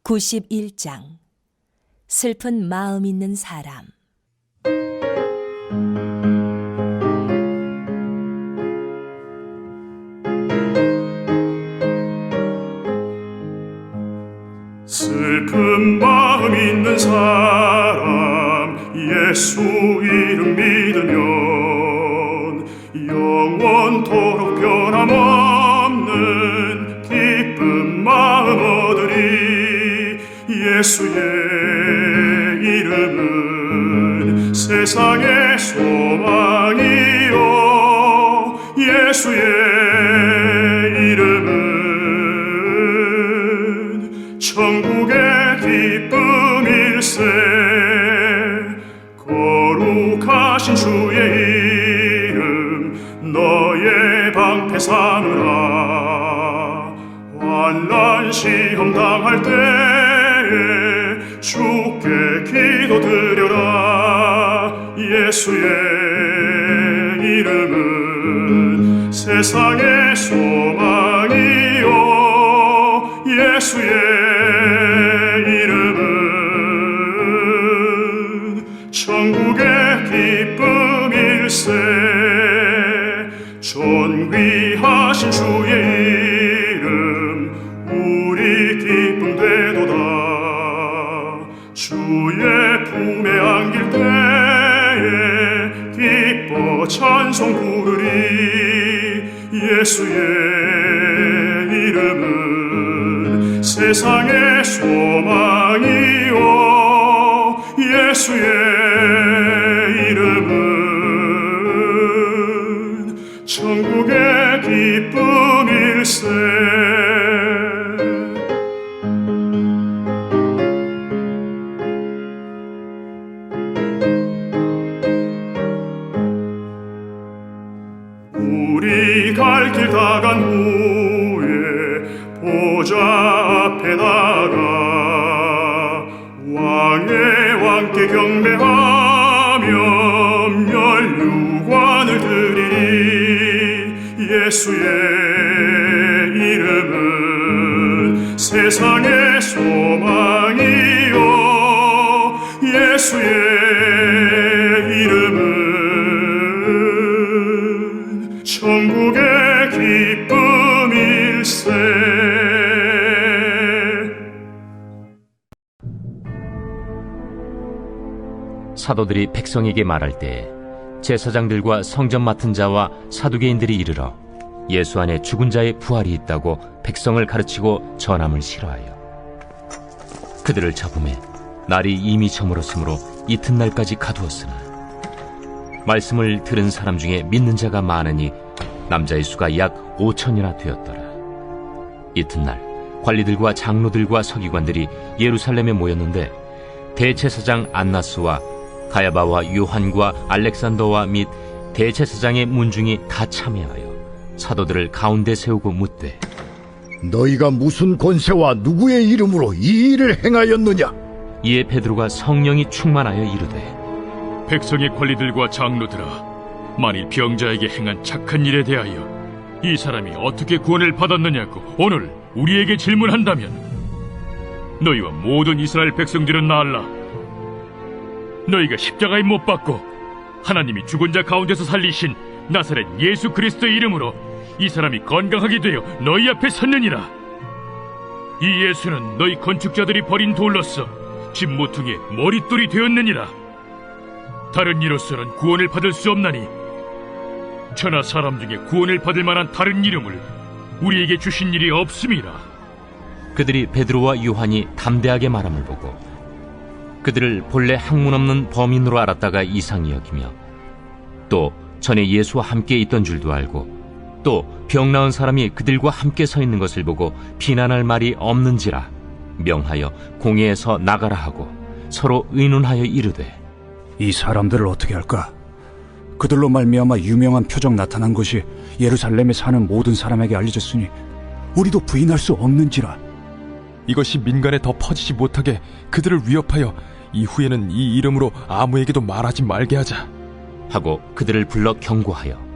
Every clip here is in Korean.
91장 슬픈 마음 있는 사람. 슬픈 마음 있는 사람, 예수 이름 믿으면 영원토록 변함없는 기쁜 마음 얻으리. 예수의 이름은 세상의 소망이요, 예수의 이름은 천국의 기쁨일세. 거룩하신 주의 이름 너의 방패 삼으라. 환난 시험 당할 때에 주께 기도드려라. 예수의 이름은 세상의 소망이요, 예수의 이름은 천국의 기쁨일세. 존귀하신 주의 이름 우리 기쁨 되도다. 주의 품에 안길 때에 기뻐 찬송 부르리. 예수의 이름은 세상의 소망이요, 예수의 이름은 천국의 기쁨일세. 우리 갈 길 다 간 후에 보좌 앞에 나가 왕의 왕께 경배하며 면류관을 드리리. 예수의 이름은 세상의 소망이요, 예수의 이름은 천국의 기쁨일세. 사도들이 백성에게 말할 때 제사장들과 성전 맡은 자와 사두개인들이 이르러 예수 안에 죽은 자의 부활이 있다고 백성을 가르치고 전함을 싫어하여 그들을 잡음에 날이 이미 저물었으므로 이튿날까지 가두었으나 말씀을 들은 사람 중에 믿는 자가 많으니 남자의 수가 약 5천이나 되었더라. 이튿날 관리들과 장로들과 서기관들이 예루살렘에 모였는데 대제사장 안나스와 가야바와 요한과 알렉산더와 및 대제사장의 문중이 다 참여하여 사도들을 가운데 세우고 묻되, 너희가 무슨 권세와 누구의 이름으로 이 일을 행하였느냐? 이에 베드로가 성령이 충만하여 이르되, 백성의 관리들과 장로들아, 만일 병자에게 행한 착한 일에 대하여 이 사람이 어떻게 구원을 받았느냐고 오늘 우리에게 질문한다면 너희와 모든 이스라엘 백성들은 알라. 너희가 십자가에 못 박고 하나님이 죽은 자 가운데서 살리신 나사렛 예수 그리스도의 이름으로 이 사람이 건강하게 되어 너희 앞에 섰느니라. 이 예수는 너희 건축자들이 버린 돌로서 집 모퉁이의 머릿돌이 되었느니라. 다른 이로서는 구원을 받을 수 없나니 천하 사람 중에 구원을 받을 만한 다른 이름을 우리에게 주신 일이 없음이라. 그들이 베드로와 요한이 담대하게 말함을 보고 그들을 본래 학문 없는 범인으로 알았다가 이상히 여기며 또 전에 예수와 함께 있던 줄도 알고 또 병 나은 사람이 그들과 함께 서 있는 것을 보고 비난할 말이 없는지라 명하여 공회에서 나가라 하고 서로 의논하여 이르되, 이 사람들을 어떻게 할까? 그들로 말미암아 유명한 표적 나타난 것이 예루살렘에 사는 모든 사람에게 알려졌으니 우리도 부인할 수 없는지라. 이것이 민간에 더 퍼지지 못하게 그들을 위협하여 이후에는 이 이름으로 아무에게도 말하지 말게 하자 하고 그들을 불러 경고하여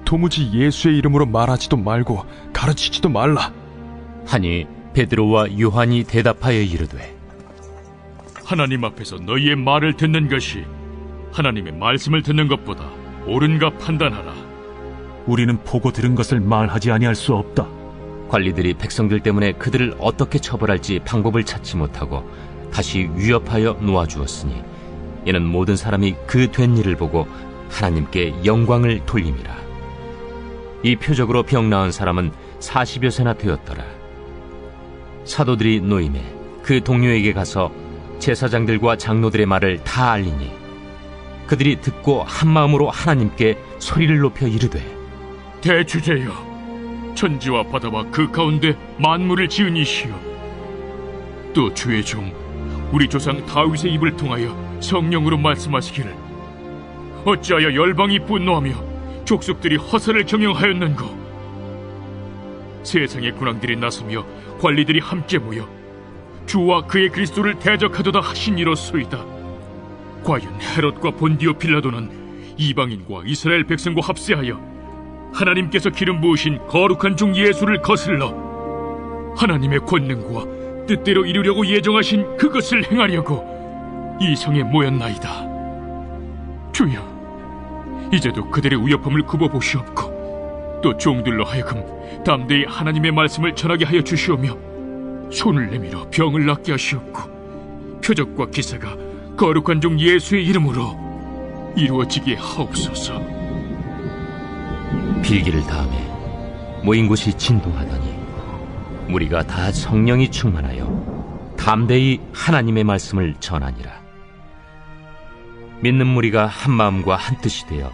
도무지 예수의 이름으로 말하지도 말고 가르치지도 말라 하니 베드로와 요한이 대답하여 이르되 하나님 앞에서 너희의 말을 듣는 것이 하나님의 말씀을 듣는 것보다 옳은가 판단하라. 우리는 보고 들은 것을 말하지 아니할 수 없다. 관리들이 백성들 때문에 그들을 어떻게 처벌할지 방법을 찾지 못하고 다시 위협하여 놓아주었으니 이는 모든 사람이 그 된 일을 보고 하나님께 영광을 돌림이라. 이 표적으로 병 나은 사람은 40여 세나 되었더라. 사도들이 노임에 그 동료에게 가서 제사장들과 장로들의 말을 다 알리니 그들이 듣고 한마음으로 하나님께 소리를 높여 이르되 대주제여, 천지와 바다와 그 가운데 만물을 지은 이시여, 또 주의 종 우리 조상 다윗의 입을 통하여 성령으로 말씀하시기를 어찌하여 열방이 분노하며 족속들이 허사를 경영하였는고. 세상의 군왕들이 나서며 관리들이 함께 모여 주와 그의 그리스도를 대적하도다 하신 이로소이다. 과연 헤롯과 본디오 빌라도는 이방인과 이스라엘 백성과 합세하여 하나님께서 기름 부으신 거룩한 종 예수를 거슬러 하나님의 권능과 뜻대로 이루려고 예정하신 그것을 행하려고 이 성에 모였나이다. 주여, 이제도 그들의 위협함을 굽어보시옵고 또 종들로 하여금 담대히 하나님의 말씀을 전하게 하여 주시오며 손을 내밀어 병을 낫게 하시옵고 표적과 기사가 거룩한 종 예수의 이름으로 이루어지게 하옵소서. 빌기를 다음에 모인 곳이 진동하더니 무리가 다 성령이 충만하여 담대히 하나님의 말씀을 전하니라. 믿는 무리가 한 마음과 한 뜻이 되어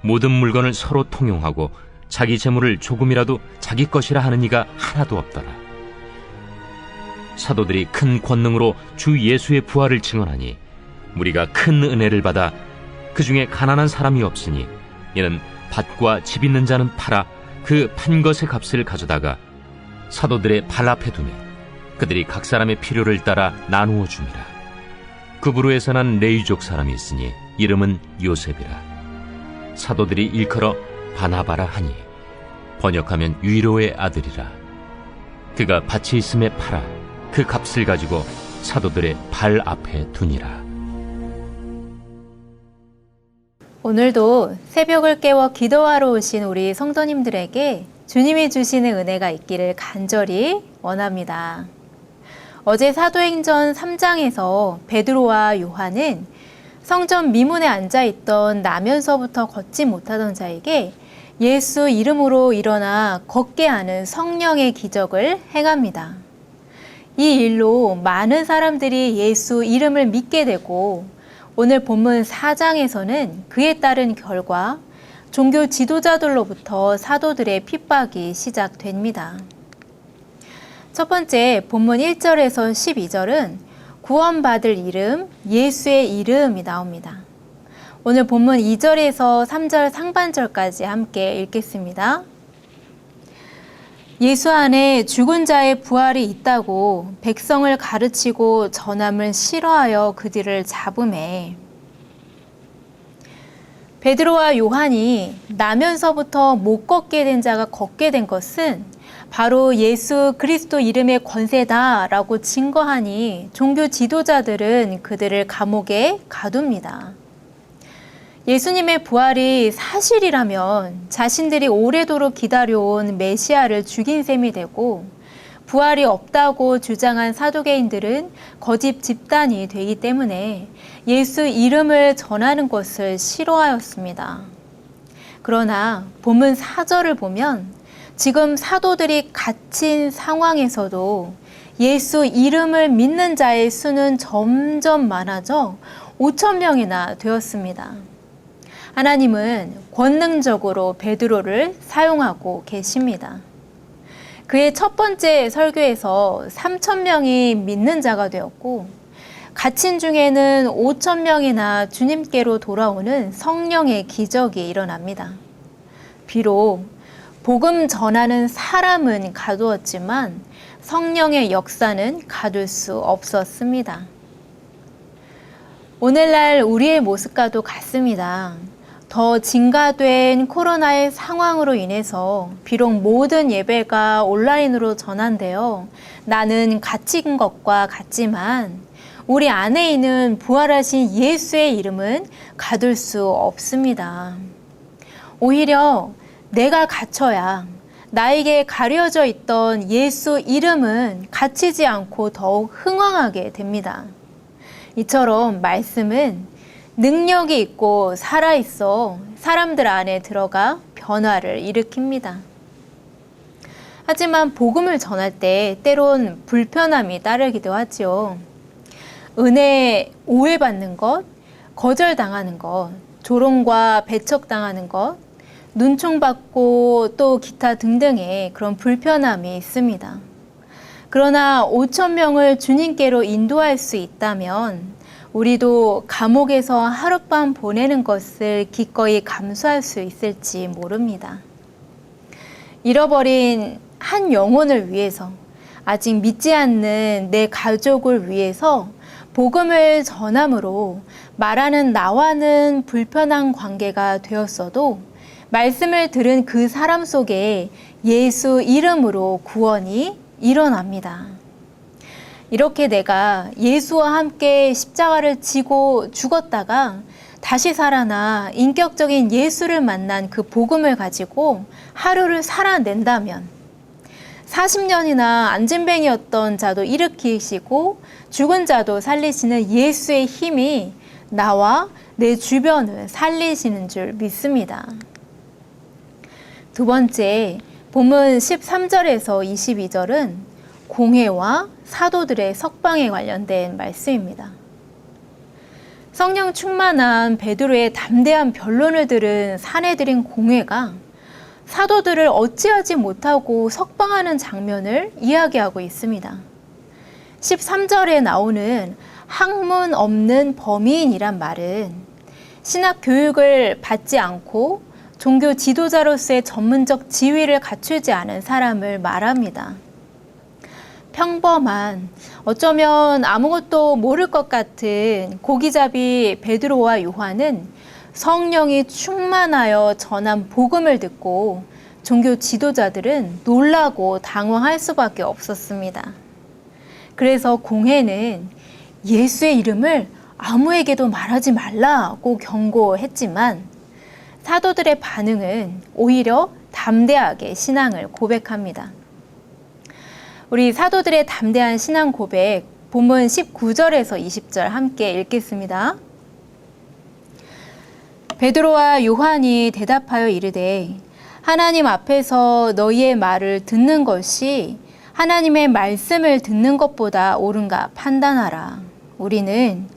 모든 물건을 서로 통용하고 자기 재물을 조금이라도 자기 것이라 하는 이가 하나도 없더라. 사도들이 큰 권능으로 주 예수의 부활을 증언하니 무리가 큰 은혜를 받아 그 중에 가난한 사람이 없으니 이는 밭과 집 있는 자는 팔아 그 판 것의 값을 가져다가 사도들의 발 앞에 두매 그들이 각 사람의 필요를 따라 나누어 줍니다. 그부로에서 난 레위족 사람이 있으니 이름은 요셉이라. 사도들이 일컬어 바나바라 하니 번역하면 위로의 아들이라. 그가 밭이 있음에 팔아 그 값을 가지고 사도들의 발 앞에 두니라. 오늘도 새벽을 깨워 기도하러 오신 우리 성도님들에게 주님이 주시는 은혜가 있기를 간절히 원합니다. 어제 사도행전 3장에서 베드로와 요한은 성전 미문에 앉아있던 나면서부터 걷지 못하던 자에게 예수 이름으로 일어나 걷게 하는 성령의 기적을 행합니다. 이 일로 많은 사람들이 예수 이름을 믿게 되고 오늘 본문 4장에서는 그에 따른 결과 종교 지도자들로부터 사도들의 핍박이 시작됩니다. 첫 번째 본문 1절에서 12절은 구원받을 이름, 예수의 이름이 나옵니다. 오늘 본문 2절에서 3절 상반절까지 함께 읽겠습니다. 예수 안에 죽은 자의 부활이 있다고 백성을 가르치고 전함을 싫어하여 그들을 잡음에 베드로와 요한이 나면서부터 못 걷게 된 자가 걷게 된 것은 바로 예수 그리스도 이름의 권세다라고 증거하니 종교 지도자들은 그들을 감옥에 가둡니다. 예수님의 부활이 사실이라면 자신들이 오래도록 기다려온 메시아를 죽인 셈이 되고 부활이 없다고 주장한 사두개인들은 거짓 집단이 되기 때문에 예수 이름을 전하는 것을 싫어하였습니다. 그러나 본문 4절을 보면 지금 사도들이 갇힌 상황에서도 예수 이름을 믿는 자의 수는 점점 많아져 5,000명이나 되었습니다. 하나님은 권능적으로 베드로를 사용하고 계십니다. 그의 첫 번째 설교에서 3,000명이 믿는 자가 되었고 갇힌 중에는 5,000명이나 주님께로 돌아오는 성령의 기적이 일어납니다. 비록 복음 전하는 사람은 가두었지만 성령의 역사는 가둘 수 없었습니다. 오늘날 우리의 모습과도 같습니다. 더 증가된 코로나의 상황으로 인해서 비록 모든 예배가 온라인으로 전환되어 나는 갇힌 것과 같지만 우리 안에 있는 부활하신 예수의 이름은 가둘 수 없습니다. 오히려 내가 갇혀야 나에게 가려져 있던 예수 이름은 갇히지 않고 더욱 흥왕하게 됩니다. 이처럼 말씀은 능력이 있고 살아있어 사람들 안에 들어가 변화를 일으킵니다. 하지만 복음을 전할 때 때론 불편함이 따르기도 하죠. 은혜에 오해받는 것, 거절당하는 것, 조롱과 배척당하는 것, 눈총받고 또 기타 등등의 그런 불편함이 있습니다. 그러나 5,000명을 주님께로 인도할 수 있다면 우리도 감옥에서 하룻밤 보내는 것을 기꺼이 감수할 수 있을지 모릅니다. 잃어버린 한 영혼을 위해서, 아직 믿지 않는 내 가족을 위해서 복음을 전함으로 말하는 나와는 불편한 관계가 되었어도 말씀을 들은 그 사람 속에 예수 이름으로 구원이 일어납니다. 이렇게 내가 예수와 함께 십자가를 지고 죽었다가 다시 살아나 인격적인 예수를 만난 그 복음을 가지고 하루를 살아낸다면 40년이나 안진뱅이였던 자도 일으키시고 죽은 자도 살리시는 예수의 힘이 나와 내 주변을 살리시는 줄 믿습니다. 두 번째, 본문 13절에서 22절은 공회와 사도들의 석방에 관련된 말씀입니다. 성령 충만한 베드로의 담대한 변론을 들은 사내들인 공회가 사도들을 어찌하지 못하고 석방하는 장면을 이야기하고 있습니다. 13절에 나오는 학문 없는 범인이란 말은 신학 교육을 받지 않고 종교 지도자로서의 전문적 지위를 갖추지 않은 사람을 말합니다. 평범한, 어쩌면 아무것도 모를 것 같은 고기잡이 베드로와 요한은 성령이 충만하여 전한 복음을 듣고 종교 지도자들은 놀라고 당황할 수밖에 없었습니다. 그래서 공회는 예수의 이름을 아무에게도 말하지 말라고 경고했지만 사도들의 반응은 오히려 담대하게 신앙을 고백합니다. 우리 사도들의 담대한 신앙 고백, 본문 19절에서 20절 함께 읽겠습니다. 베드로와 요한이 대답하여 이르되 하나님 앞에서 너희의 말을 듣는 것이 하나님의 말씀을 듣는 것보다 옳은가 판단하라. 우리는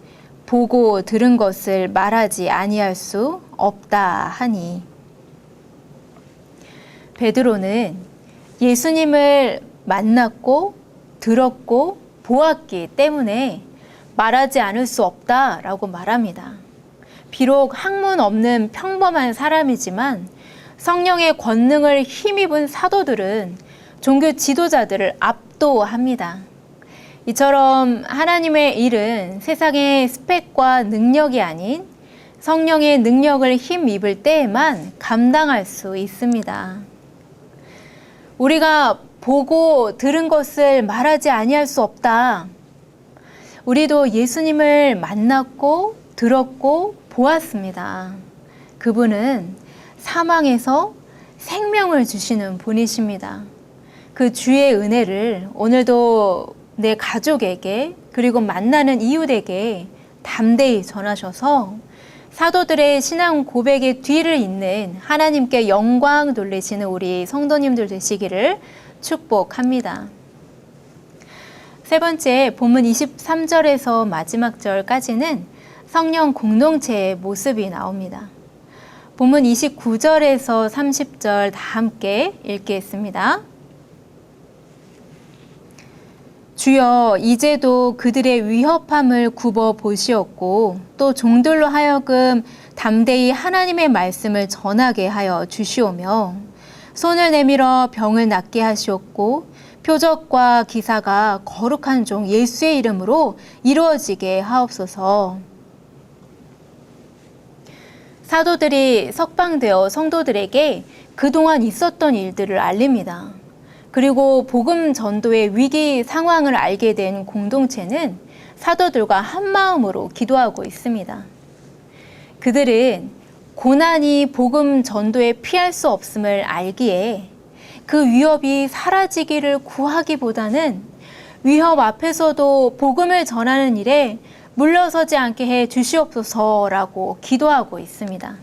보고 들은 것을 말하지 아니할 수 없다 하니. 베드로는 예수님을 만났고 들었고 보았기 때문에 말하지 않을 수 없다라고 말합니다. 비록 학문 없는 평범한 사람이지만 성령의 권능을 힘입은 사도들은 종교 지도자들을 압도합니다. 이처럼 하나님의 일은 세상의 스펙과 능력이 아닌 성령의 능력을 힘입을 때에만 감당할 수 있습니다. 우리가 보고 들은 것을 말하지 아니할 수 없다. 우리도 예수님을 만났고 들었고 보았습니다. 그분은 사망에서 생명을 주시는 분이십니다. 그 주의 은혜를 오늘도 내 가족에게 그리고 만나는 이웃에게 담대히 전하셔서 사도들의 신앙 고백의 뒤를 잇는 하나님께 영광 돌리시는 우리 성도님들 되시기를 축복합니다. 세 번째, 본문 23절에서 마지막 절까지는 성령 공동체의 모습이 나옵니다. 본문 29절에서 30절 다 함께 읽겠습니다. 주여, 이제도 그들의 위협함을 굽어 보시었고 또 종들로 하여금 담대히 하나님의 말씀을 전하게 하여 주시오며 손을 내밀어 병을 낫게 하시었고 표적과 기사가 거룩한 종 예수의 이름으로 이루어지게 하옵소서. 사도들이 석방되어 성도들에게 그동안 있었던 일들을 알립니다. 그리고 복음 전도의 위기 상황을 알게 된 공동체는 사도들과 한마음으로 기도하고 있습니다. 그들은 고난이 복음 전도에 피할 수 없음을 알기에 그 위협이 사라지기를 구하기보다는 위협 앞에서도 복음을 전하는 일에 물러서지 않게 해 주시옵소서라고 기도하고 있습니다.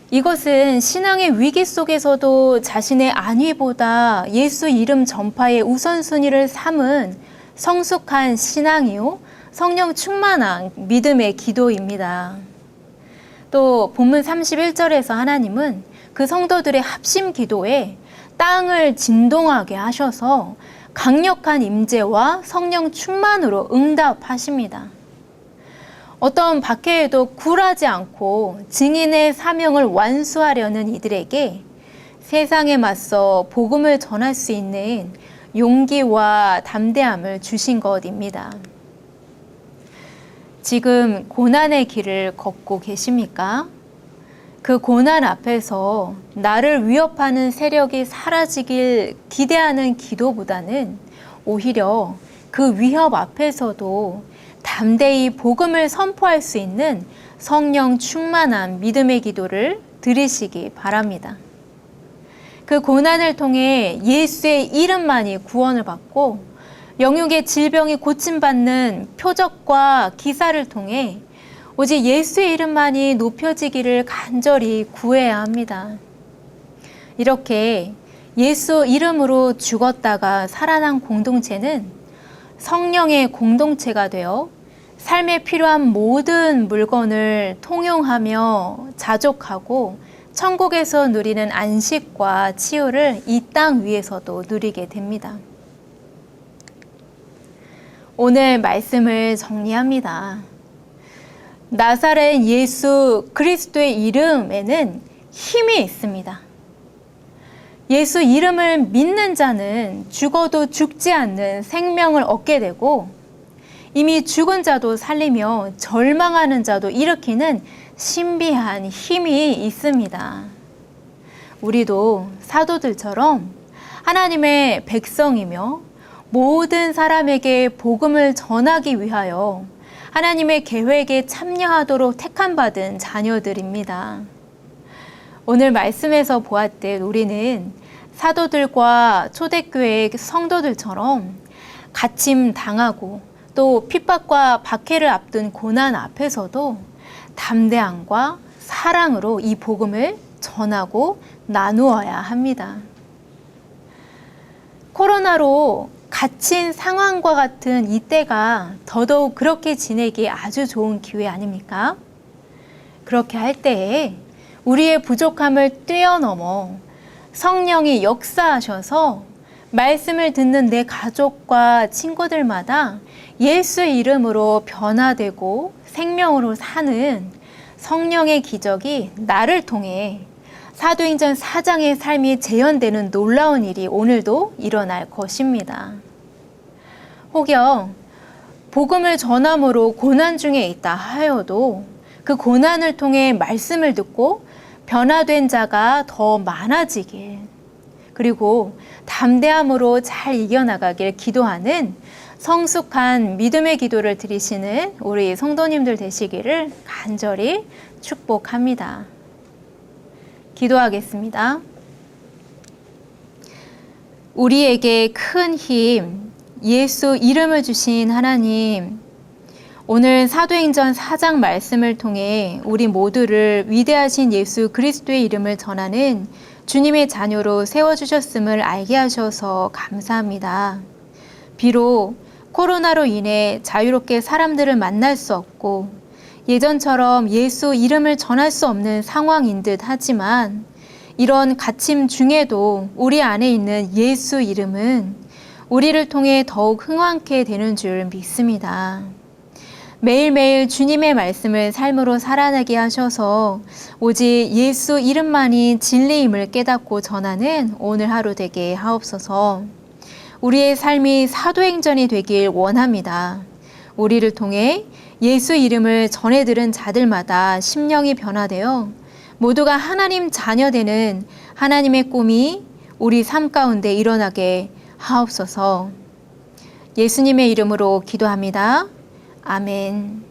이것은 신앙의 위기 속에서도 자신의 안위보다 예수 이름 전파의 우선순위를 삼은 성숙한 신앙이요, 성령 충만한 믿음의 기도입니다. 또 본문 31절에서 하나님은 그 성도들의 합심 기도에 땅을 진동하게 하셔서 강력한 임재와 성령 충만으로 응답하십니다. 어떤 박해에도 굴하지 않고 증인의 사명을 완수하려는 이들에게 세상에 맞서 복음을 전할 수 있는 용기와 담대함을 주신 것입니다. 지금 고난의 길을 걷고 계십니까? 그 고난 앞에서 나를 위협하는 세력이 사라지길 기대하는 기도보다는 오히려 그 위협 앞에서도 담대히 복음을 선포할 수 있는 성령 충만한 믿음의 기도를 드리시기 바랍니다. 그 고난을 통해 예수의 이름만이 구원을 받고 영육의 질병이 고침받는 표적과 기사를 통해 오직 예수의 이름만이 높여지기를 간절히 구해야 합니다. 이렇게 예수 이름으로 죽었다가 살아난 공동체는 성령의 공동체가 되어 삶에 필요한 모든 물건을 통용하며 자족하고 천국에서 누리는 안식과 치유를 이 땅 위에서도 누리게 됩니다. 오늘 말씀을 정리합니다. 나사렛 예수 그리스도의 이름에는 힘이 있습니다. 예수 이름을 믿는 자는 죽어도 죽지 않는 생명을 얻게 되고 이미 죽은 자도 살리며 절망하는 자도 일으키는 신비한 힘이 있습니다. 우리도 사도들처럼 하나님의 백성이며 모든 사람에게 복음을 전하기 위하여 하나님의 계획에 참여하도록 택함받은 자녀들입니다. 오늘 말씀에서 보았듯 우리는 사도들과 초대교회 성도들처럼 갇힘 당하고 또 핍박과 박해를 앞둔 고난 앞에서도 담대함과 사랑으로 이 복음을 전하고 나누어야 합니다. 코로나로 갇힌 상황과 같은 이때가 더더욱 그렇게 지내기 아주 좋은 기회 아닙니까? 그렇게 할 때에 우리의 부족함을 뛰어넘어 성령이 역사하셔서 말씀을 듣는 내 가족과 친구들마다 예수 이름으로 변화되고 생명으로 사는 성령의 기적이 나를 통해 사도행전 4장의 삶이 재현되는 놀라운 일이 오늘도 일어날 것입니다. 혹여 복음을 전함으로 고난 중에 있다 하여도 그 고난을 통해 말씀을 듣고 변화된 자가 더 많아지길, 그리고 담대함으로 잘 이겨나가길 기도하는 성숙한 믿음의 기도를 드리시는 우리 성도님들 되시기를 간절히 축복합니다. 기도하겠습니다. 우리에게 큰 힘, 예수 이름을 주신 하나님, 오늘 사도행전 4장 말씀을 통해 우리 모두를 위대하신 예수 그리스도의 이름을 전하는 주님의 자녀로 세워주셨음을 알게 하셔서 감사합니다. 비록 코로나로 인해 자유롭게 사람들을 만날 수 없고 예전처럼 예수 이름을 전할 수 없는 상황인 듯 하지만 이런 갇힘 중에도 우리 안에 있는 예수 이름은 우리를 통해 더욱 흥왕케 되는 줄 믿습니다. 매일매일 주님의 말씀을 삶으로 살아내게 하셔서 오직 예수 이름만이 진리임을 깨닫고 전하는 오늘 하루 되게 하옵소서. 우리의 삶이 사도행전이 되길 원합니다. 우리를 통해 예수 이름을 전해 들은 자들마다 심령이 변화되어 모두가 하나님 자녀 되는 하나님의 꿈이 우리 삶 가운데 일어나게 하옵소서. 예수님의 이름으로 기도합니다. 아멘.